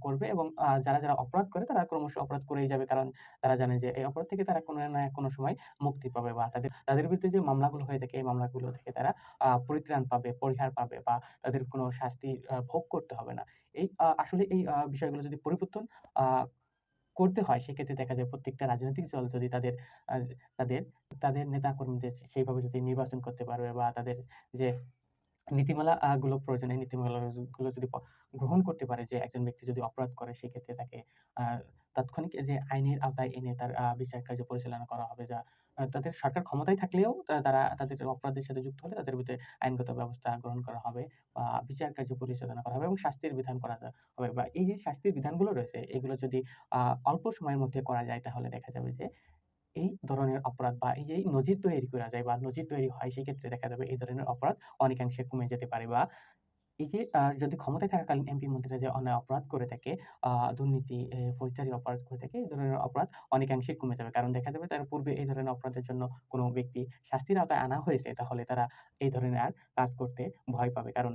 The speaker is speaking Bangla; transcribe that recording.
করবে এবং যারা অপরাধ করে তারা ক্রমশ অপরাধ করেই যাবে। কারণ তারা জানে যে এই অপরাধ থেকে তারা কোনো না কোনো সময় মুক্তি পাবে বা তাদের বিরুদ্ধে যে মামলাগুলো হয়ে থাকে এই মামলাগুলো থেকে তারা পরিত্রাণ পাবে, পরিহার পাবে বা তাদের কোনো শাস্তি ভোগ করতে হবে না। আসলে এই বিষয়গুলো যদি পরিবর্তন আ করতে হয় সেক্ষেত্রে দেখা যায় প্রত্যেকটা রাজনৈতিক দল যদি আ তাদের তাদের নেতাকর্মীদের সেইভাবে যদি নির্বাচন করতে পারবে বা তাদের যে নীতিমালা গুলো প্রয়োজন, এই নীতিমালাগুলো যদি গ্রহণ করতে পারে যে একজন ব্যক্তি যদি অপরাধ করে সেক্ষেত্রে তাকে আ তাৎক্ষণিক যে আইনের আওতায় এনে তার বিচার কার্য পরিচালনা করা হবে। তাদের সরকার ক্ষমতায় থাকলেও তারা তাদের অপরাধের সাথে যুক্ত হলে তাদের বিরুদ্ধে আইনগত ব্যবস্থা গ্রহণ করা হবে বা বিচার কার্য পরিচালনা করা হবে এবং শাস্তির বিধান করা হবে বা এই যে শাস্তির বিধানগুলো রয়েছে এগুলো যদি আ অল্প সময়ের মধ্যে করা যায় তাহলে দেখা যাবে যে এই ধরনের অপরাধ বা এই যে নজির তৈরি করা যায় বা নজির তৈরি হয় সেক্ষেত্রে দেখা যাবে এই ধরনের অপরাধ অনেকাংশে কমে যেতে পারে বা এই যে যদি ক্ষমতায় থাকাকালীন এমপি মন্ত্রীরা যে অন্যায় অপরাধ করে থাকে, দুর্নীতি, ফৌজদারি অপরাধ করে থাকে, এই ধরনের অপরাধ অনেকাংশেই কমে যাবে। কারণ দেখা যাবে তার পূর্বে এই ধরনের অপরাধের জন্য কোন ব্যক্তি শাস্তির আওতায় আনা হয়েছে তাহলে তারা এই ধরনের আর কাজ করতে ভয় পাবে। কারণ